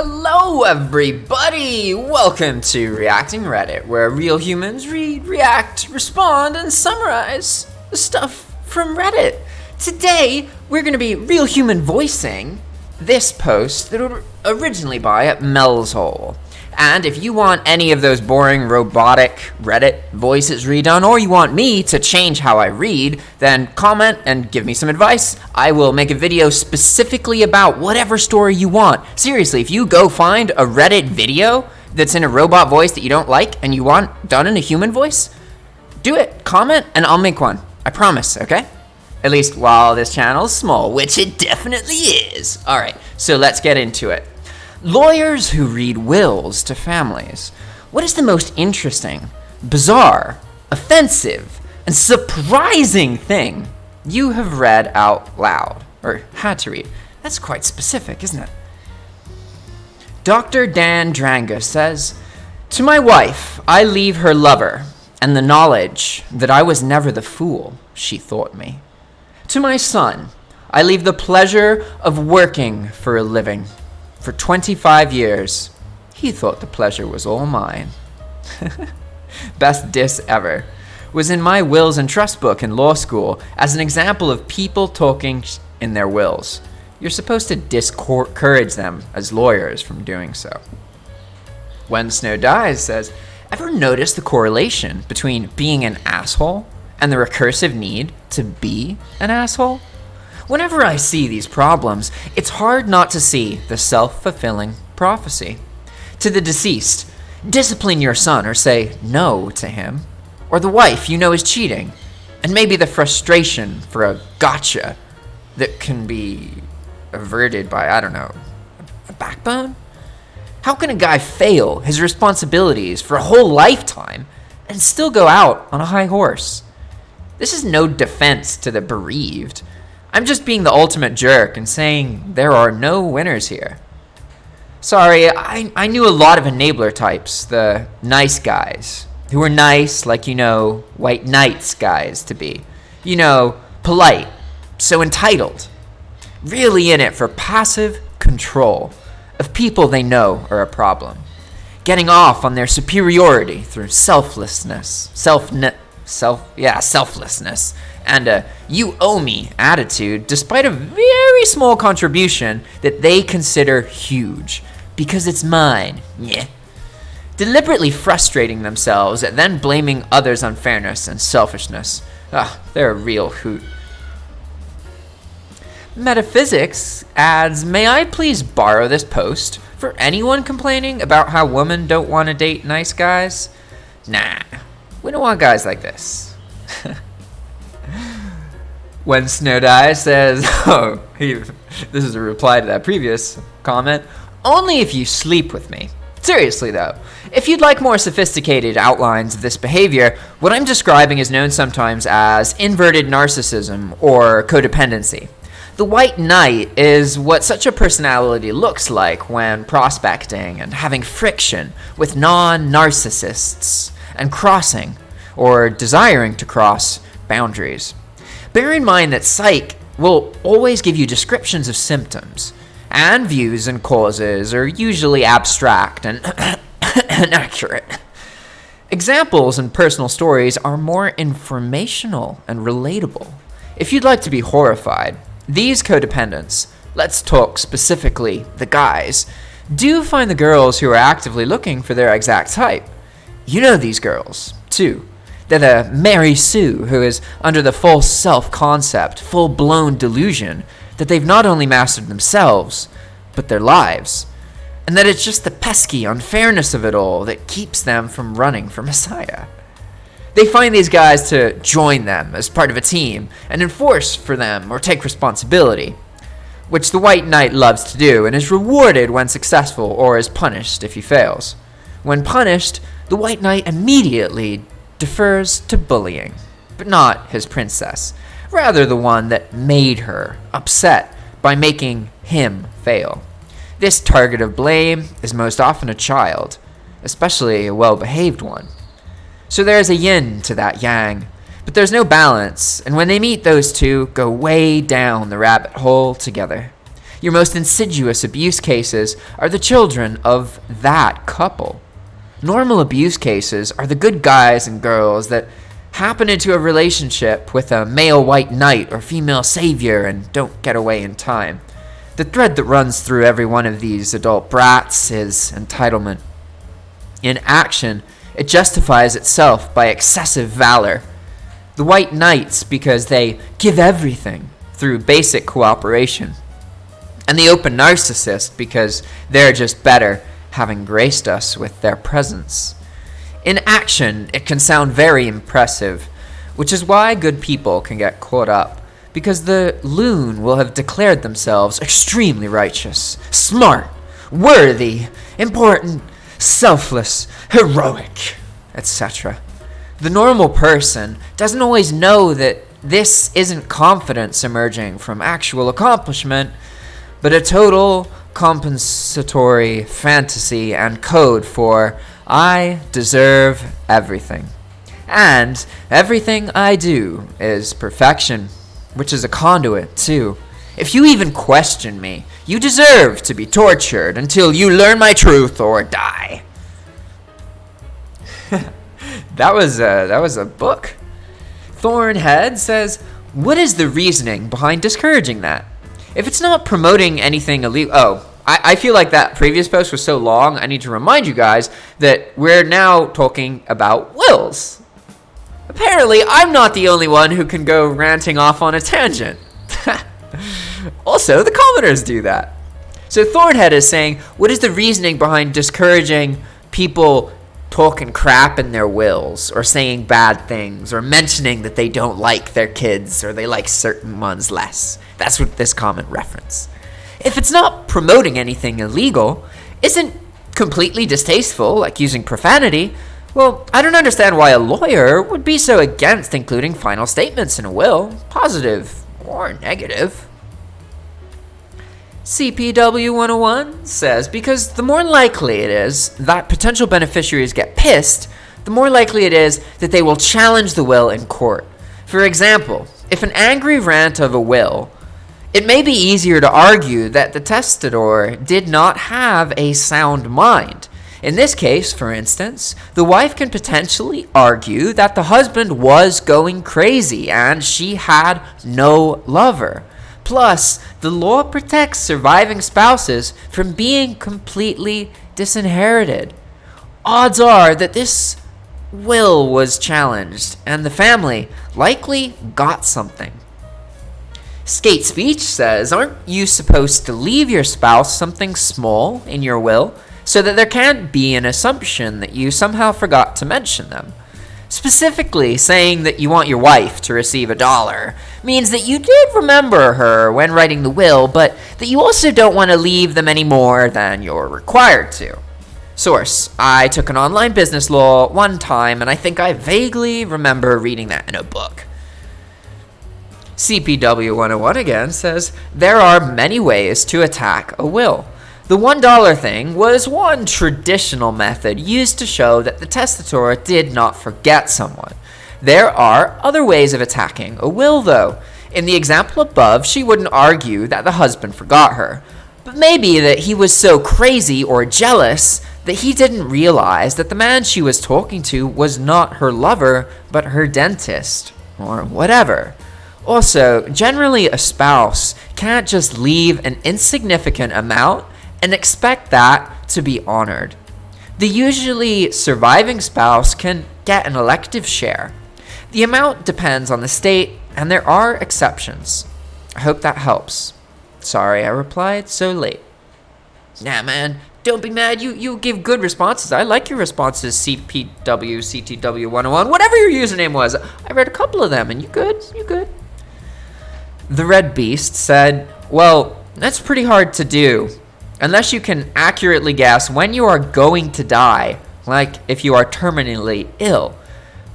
Hello everybody! Welcome to Reacting Reddit, where real humans read, react, respond, and summarize the stuff from Reddit. Today, we're going to be real human voicing this post that was originally by Mel's Hole. And if you want any of those boring robotic Reddit voices redone, or you want me to change how I read, then comment and give me some advice. I will make a video specifically about whatever story you want. Seriously, if you go find a Reddit video that's in a robot voice that you don't like and you want done in a human voice, do it, comment, and I'll make one. I promise, okay? At least while this channel's small, which it definitely is. Alright, so let's get into it. Lawyers who read wills to families. What is the most interesting, bizarre, offensive, and surprising thing you have read out loud, or had to read? That's quite specific, isn't it? Dr. Dan Dranga says, "To my wife, I leave her lover, and the knowledge that I was never the fool she thought me. To my son, I leave the pleasure of working for a living. For 25 years, he thought the pleasure was all mine." Best diss ever. Was in my wills and trust book in law school as an example of people talking in their wills. You're supposed to discourage them as lawyers from doing so. When Snow Dies says, "Ever notice the correlation between being an asshole and the recursive need to be an asshole? Whenever I see these problems, it's hard not to see the self-fulfilling prophecy. To the deceased, discipline your son or say no to him. Or the wife you know is cheating. And maybe the frustration for a gotcha that can be averted by, I don't know, a backbone? How can a guy fail his responsibilities for a whole lifetime and still go out on a high horse? This is no defense to the bereaved. I'm just being the ultimate jerk and saying there are no winners here. Sorry, I knew a lot of enabler types, the nice guys, who were nice like, white knights guys to be. Polite, so entitled. Really in it for passive control of people they know are a problem. Getting off on their superiority through selflessness, selflessness, and a you owe me attitude despite a very small contribution that they consider huge because it's mine. Nyeh. Deliberately frustrating themselves and then blaming others' unfairness and selfishness. They're a real hoot. Metaphysics adds, "May I please borrow this post for anyone complaining about how women don't want to date nice guys? Nah, we don't want guys like this." When Snow Dies says, this is a reply to that previous comment, "Only if you sleep with me." Seriously though, if you'd like more sophisticated outlines of this behavior, what I'm describing is known sometimes as inverted narcissism or codependency. The white knight is what such a personality looks like when prospecting and having friction with non-narcissists and crossing or desiring to cross boundaries. Bear in mind that psych will always give you descriptions of symptoms, and views and causes are usually abstract and inaccurate. Examples and personal stories are more informational and relatable. If you'd like to be horrified, these codependents, let's talk specifically the guys, do find the girls who are actively looking for their exact type. You know these girls, too. They're the Mary Sue who is under the false self-concept, full-blown delusion that they've not only mastered themselves, but their lives. And that it's just the pesky unfairness of it all that keeps them from running for Messiah. They find these guys to join them as part of a team and enforce for them or take responsibility, which the white knight loves to do and is rewarded when successful or is punished if he fails. When punished, the white knight immediately defers to bullying, but not his princess, rather the one that made her upset by making him fail. This target of blame is most often a child, especially a well-behaved one. So there's a yin to that yang, but there's no balance, and when they meet, those two go way down the rabbit hole together. Your most insidious abuse cases are the children of that couple. Normal abuse cases are the good guys and girls that happen into a relationship with a male white knight or female savior and don't get away in time. The thread that runs through every one of these adult brats is entitlement. In action, it justifies itself by excessive valor. The white knights because they give everything through basic cooperation. And the open narcissist because they're just better, having graced us with their presence. In action, it can sound very impressive, which is why good people can get caught up, because the loon will have declared themselves extremely righteous, smart, worthy, important, selfless, heroic, etc. The normal person doesn't always know that this isn't confidence emerging from actual accomplishment, but a total compensatory fantasy and code for I deserve everything. And everything I do is perfection, which is a conduit too. If you even question me, you deserve to be tortured until you learn my truth or die. That was a book. Thornhead says, what is the reasoning behind discouraging that? If it's not promoting anything illegal... I feel like that previous post was so long, I need to remind you guys that we're now talking about wills. Apparently, I'm not the only one who can go ranting off on a tangent. Also, the commenters do that. So Thornhead is saying, what is the reasoning behind discouraging people talking crap in their wills, or saying bad things, or mentioning that they don't like their kids, or they like certain ones less? That's what this comment reference. If it's not promoting anything illegal, isn't completely distasteful, like using profanity, well, I don't understand why a lawyer would be so against including final statements in a will, positive or negative. CPW 101 says, because the more likely it is that potential beneficiaries get pissed, the more likely it is that they will challenge the will in court. For example, if an angry rant of a will, it may be easier to argue that the testator did not have a sound mind. In this case, for instance, the wife can potentially argue that the husband was going crazy and she had no lover. Plus, the law protects surviving spouses from being completely disinherited. Odds are that this will was challenged and the family likely got something. Skate Speech says, aren't you supposed to leave your spouse something small in your will so that there can't be an assumption that you somehow forgot to mention them? Specifically, saying that you want your wife to receive $1 means that you did remember her when writing the will, but that you also don't want to leave them any more than you're required to. Source, I took an online business law one time, and I think I vaguely remember reading that in a book. CPW 101 again says, there are many ways to attack a will. The $1 thing was one traditional method used to show that the testator did not forget someone. There are other ways of attacking a will, though. In the example above, she wouldn't argue that the husband forgot her, but maybe that he was so crazy or jealous that he didn't realize that the man she was talking to was not her lover, but her dentist, or whatever. Also, generally a spouse can't just leave an insignificant amount and expect that to be honored. The usually surviving spouse can get an elective share. The amount depends on the state, and there are exceptions. I hope that helps. Sorry I replied so late. Nah, man, don't be mad. You give good responses. I like your responses, CPW, CTW 101, whatever your username was. I read a couple of them, and you good. The Red Beast said, well, that's pretty hard to do, unless you can accurately guess when you are going to die, like if you are terminally ill.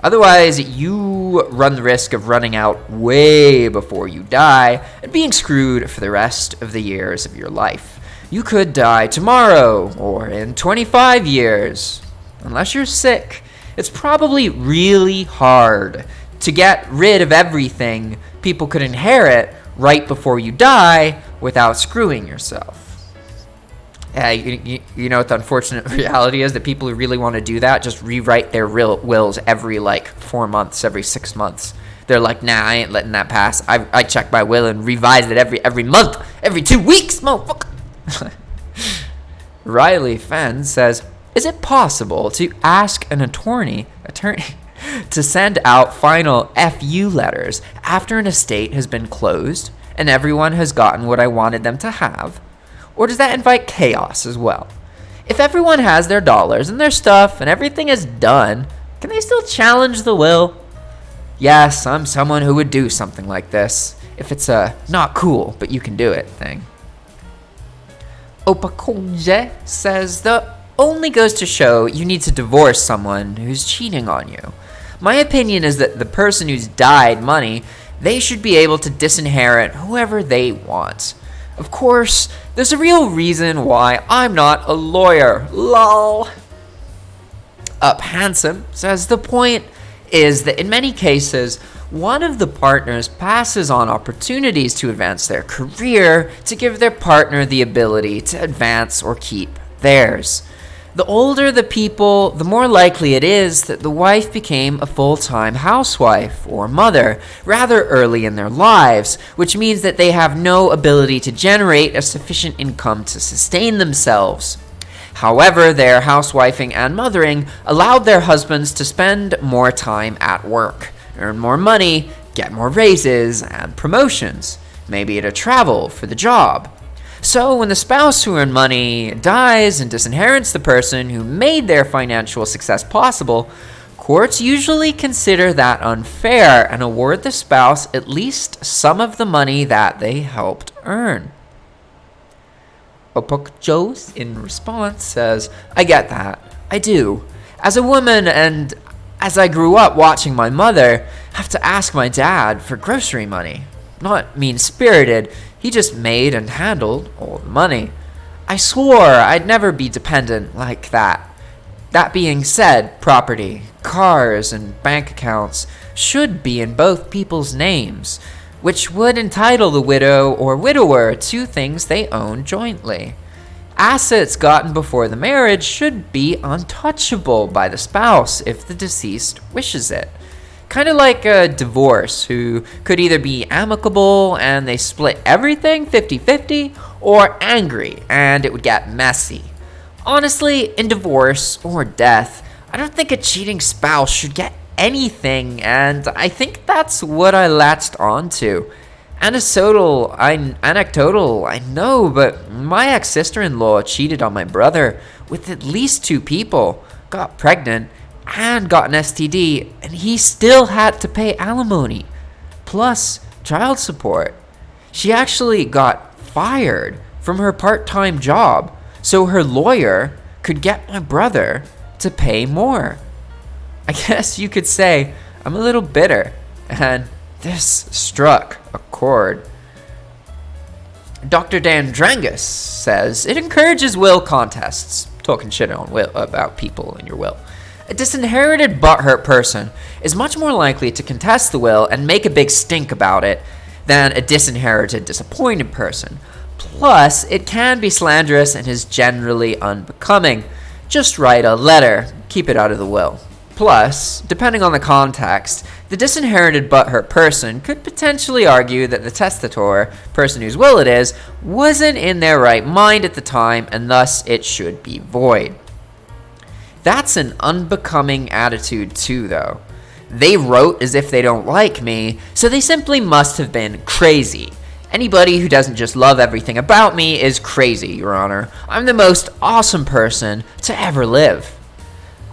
Otherwise, you run the risk of running out way before you die and being screwed for the rest of the years of your life. You could die tomorrow or in 25 years. Unless you're sick, it's probably really hard to get rid of everything people could inherit right before you die without screwing yourself. You know what the unfortunate reality is? That people who really want to do that just rewrite their real wills every 4 months, every 6 months. They're like, nah, I ain't letting that pass. I check my will and revise it every month, every 2 weeks, motherfucker. Riley Fenn says, is it possible to ask an attorney to send out final FU letters after an estate has been closed and everyone has gotten what I wanted them to have? Or does that invite chaos as well? If everyone has their dollars and their stuff and everything is done, can they still challenge the will? Yes, I'm someone who would do something like this if it's a not cool, but you can do it thing. Opakonje says, the only goes to show you need to divorce someone who's cheating on you. My opinion is that the person who's died money, they should be able to disinherit whoever they want. Of course, there's a real reason why I'm not a lawyer. Lol. Up Handsome says the point is that in many cases, one of the partners passes on opportunities to advance their career to give their partner the ability to advance or keep theirs. The older the people, the more likely it is that the wife became a full-time housewife or mother rather early in their lives, which means that they have no ability to generate a sufficient income to sustain themselves. However, their housewifing and mothering allowed their husbands to spend more time at work, earn more money, get more raises and promotions, maybe to travel for the job. So when the spouse who earned money dies and disinherits the person who made their financial success possible, courts usually consider that unfair and award the spouse at least some of the money that they helped earn. Opokjos in response says, I get that. I do. As a woman and as I grew up watching my mother have to ask my dad for grocery money. Not mean-spirited, he just made and handled all the money. I swore I'd never be dependent like that. That being said, property, cars, and bank accounts should be in both people's names, which would entitle the widow or widower to things they own jointly. Assets gotten before the marriage should be untouchable by the spouse if the deceased wishes it. Kind of like a divorce, who could either be amicable and they split everything 50-50, or angry and it would get messy. Honestly, in divorce or death, I don't think a cheating spouse should get anything, and I think that's what I latched onto. Anecdotal, I know, but my ex-sister-in-law cheated on my brother with at least 2 people, got pregnant, and got an STD, and he still had to pay alimony, plus child support. She actually got fired from her part-time job so her lawyer could get my brother to pay more. I guess you could say I'm a little bitter, and this struck a chord. Dr. Dan Drangus says it encourages will contests, talking shit on will about people in your will. A disinherited butthurt person is much more likely to contest the will and make a big stink about it than a disinherited disappointed person. Plus, it can be slanderous and is generally unbecoming. Just write a letter, keep it out of the will. Plus, depending on the context, the disinherited butthurt person could potentially argue that the testator, person whose will it is, wasn't in their right mind at the time and thus it should be void. That's an unbecoming attitude too, though. They wrote as if they don't like me, so they simply must have been crazy. Anybody who doesn't just love everything about me is crazy, Your Honor. I'm the most awesome person to ever live.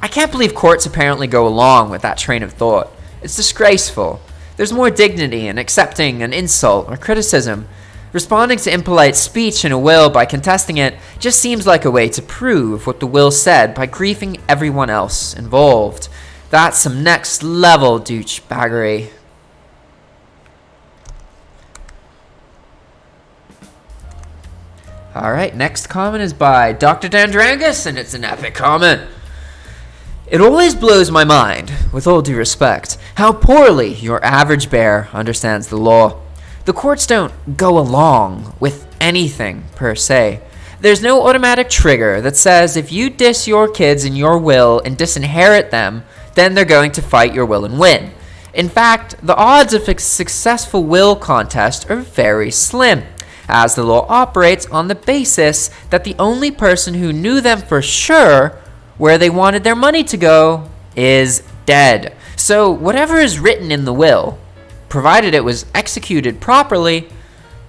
I can't believe courts apparently go along with that train of thought. It's disgraceful. There's more dignity in accepting an insult or criticism. Responding to impolite speech in a will by contesting it just seems like a way to prove what the will said by griefing everyone else involved. That's some next level douchebaggery. Alright, next comment is by Dr. Dandrangus, and it's an epic comment. It always blows my mind, with all due respect, how poorly your average bear understands the law. The courts don't go along with anything per se. There's no automatic trigger that says if you diss your kids in your will and disinherit them, then they're going to fight your will and win. In fact, the odds of a successful will contest are very slim, as the law operates on the basis that the only person who knew them for sure where they wanted their money to go is dead. So whatever is written in the will, provided it was executed properly,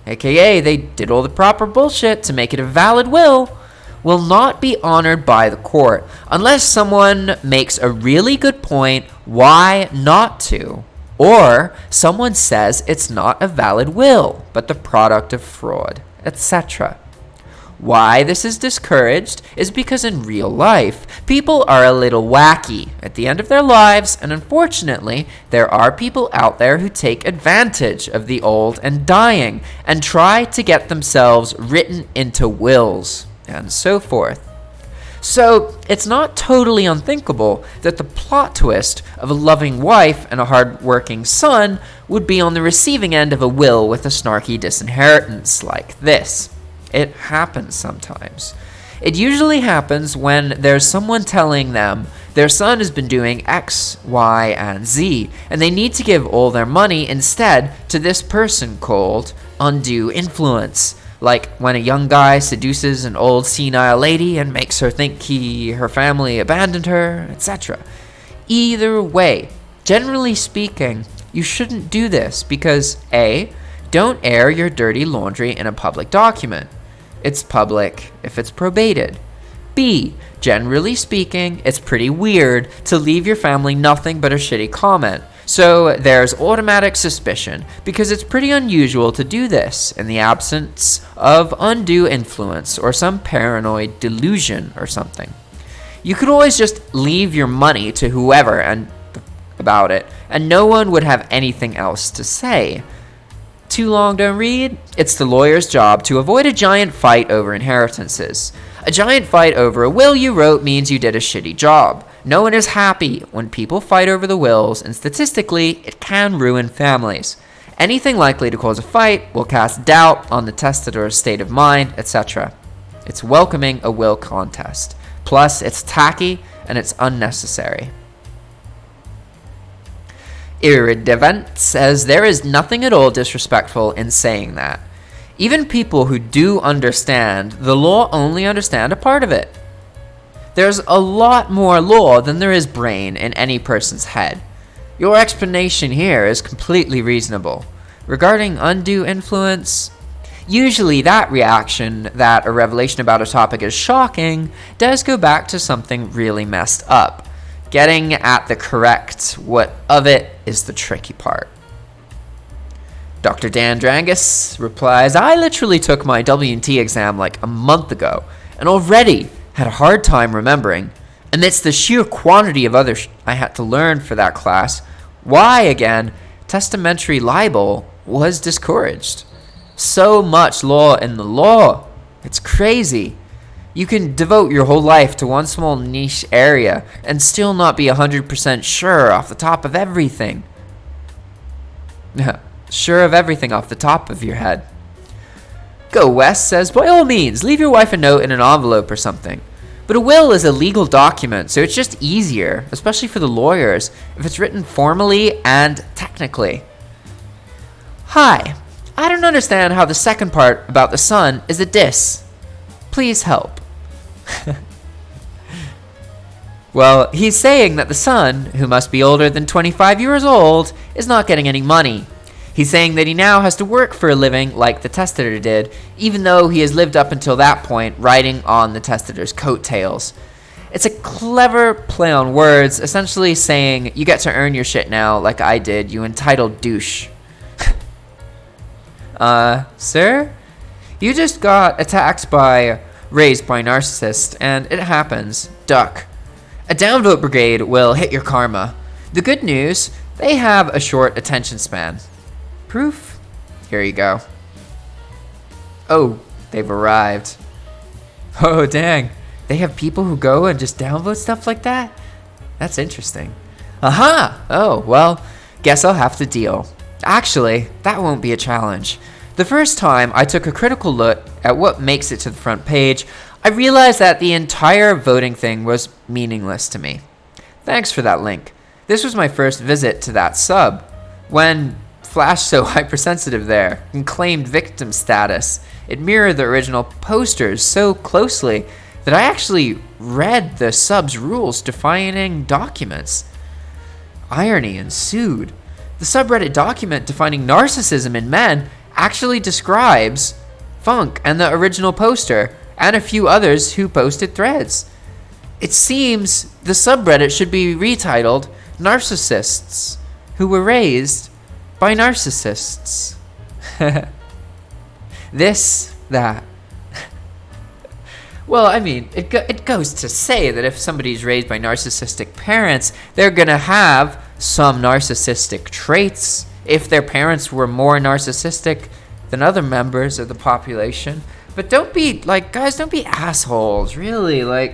aka they did all the proper bullshit to make it a valid will not be honored by the court unless someone makes a really good point why not to, or someone says it's not a valid will but the product of fraud, etc. Why this is discouraged is because in real life, people are a little wacky at the end of their lives, and unfortunately, there are people out there who take advantage of the old and dying and try to get themselves written into wills, and so forth. So, it's not totally unthinkable that the plot twist of a loving wife and a hard-working son would be on the receiving end of a will with a snarky disinheritance like this. It happens sometimes. It usually happens when there's someone telling them their son has been doing X, Y, and Z, and they need to give all their money instead to this person called undue influence. Like when a young guy seduces an old senile lady and makes her think her family abandoned her, etc. Either way, generally speaking, you shouldn't do this because A, don't air your dirty laundry in a public document. It's public if it's probated. B, generally speaking, it's pretty weird to leave your family nothing but a shitty comment. So there's automatic suspicion because it's pretty unusual to do this in the absence of undue influence or some paranoid delusion or something. You could always just leave your money to whoever and about it, and no one would have anything else to say. Too long don't read? It's the lawyer's job to avoid a giant fight over inheritances. A giant fight over a will you wrote means you did a shitty job. No one is happy when people fight over the wills, and statistically, it can ruin families. Anything likely to cause a fight will cast doubt on the testator's state of mind, etc. It's welcoming a will contest. Plus, it's tacky and it's unnecessary. Irredevant says there is nothing at all disrespectful in saying that. Even people who do understand the law only understand a part of it. There's a lot more law than there is brain in any person's head. Your explanation here is completely reasonable. Regarding undue influence, usually that reaction that a revelation about a topic is shocking does go back to something really messed up. Getting at the correct what of it is the tricky part. Dr. Dan Drangus replies, I literally took my W&T exam like a month ago and already had a hard time remembering. Amidst the sheer quantity of other I had to learn for that class, why, again, testamentary libel was discouraged. So much law in the law. It's crazy. You can devote your whole life to one small niche area and still not be 100% sure off the top of everything. Sure of everything off the top of your head. Go West says, by all means, leave your wife a note in an envelope or something. But a will is a legal document, so it's just easier, especially for the lawyers, if it's written formally and technically. Hi, I don't understand how the second part about the son is a diss. Please help. Well, he's saying that the son, who must be older than 25 years old, is not getting any money. He's saying that he now has to work for a living like the testator did, even though he has lived up until that point riding on the testator's coattails. It's a clever play on words, essentially saying, you get to earn your shit now like I did, you entitled douche. Sir? You just got raised by narcissist, and it happens. Duck. A downvote brigade will hit your karma. The good news, they have a short attention span. Proof? Here you go. Oh, they've arrived. Oh, dang. They have people who go and just downvote stuff like that? That's interesting. Aha! Oh, well, guess I'll have to deal. Actually, that won't be a challenge. The first time I took a critical look at what makes it to the front page, I realized that the entire voting thing was meaningless to me. Thanks for that link. This was my first visit to that sub, when flashed so hypersensitive there and claimed victim status. It mirrored the original posters so closely that I actually read the sub's rules defining documents. Irony ensued. The subreddit document defining narcissism in men actually describes Funk and the original poster and a few others who posted threads. It seems the subreddit should be retitled Narcissists Who Were Raised by Narcissists. This, that. Well, I mean, it goes to say that if somebody's raised by narcissistic parents, they're going to have some narcissistic traits if their parents were more narcissistic than other members of the population. But don't be, guys, don't be assholes, really.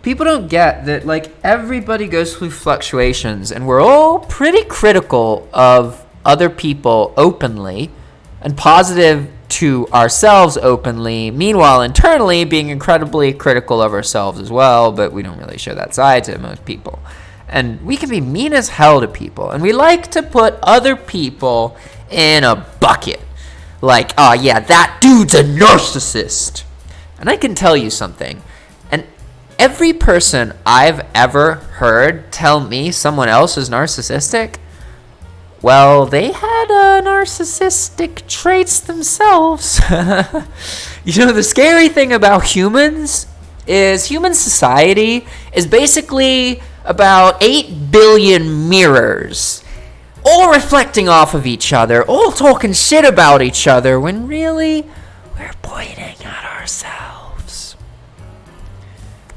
People don't get that, everybody goes through fluctuations, and we're all pretty critical of other people openly and positive to ourselves openly, meanwhile internally being incredibly critical of ourselves as well, but we don't really show that side to most people. And we can be mean as hell to people, and we like to put other people in a bucket. Oh yeah, that dude's a narcissist. And I can tell you something, and every person I've ever heard tell me someone else is narcissistic, well, they had narcissistic traits themselves. The scary thing about humans is human society is basically about 8 billion mirrors, all reflecting off of each other, all talking shit about each other, when really, we're pointing at ourselves.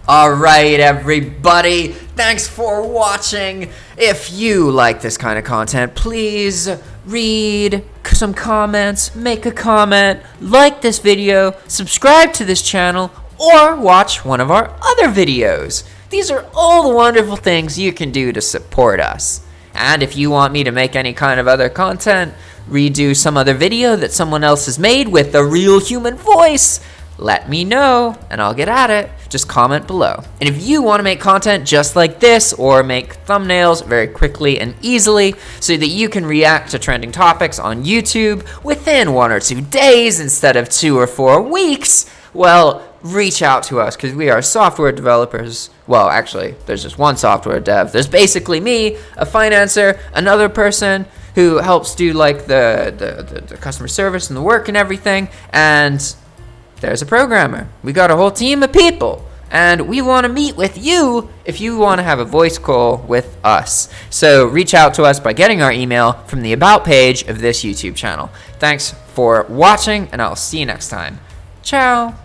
Alright, everybody, thanks for watching. If you like this kind of content, please read some comments, make a comment, like this video, subscribe to this channel, or watch one of our other videos. These are all the wonderful things you can do to support us. And if you want me to make any kind of other content, redo some other video that someone else has made with a real human voice, let me know and I'll get at it. Just comment below. And if you want to make content just like this or make thumbnails very quickly and easily so that you can react to trending topics on YouTube within 1 or 2 days instead of 2 or 4 weeks, well, reach out to us because we are software developers. Well, actually, there's just one software dev. There's basically me, a financer, another person who helps do the customer service and the work and everything, and there's a programmer. We got a whole team of people, and we want to meet with you if you want to have a voice call with us. So reach out to us by getting our email from the About page of this YouTube channel. Thanks for watching, and I'll see you next time. Ciao.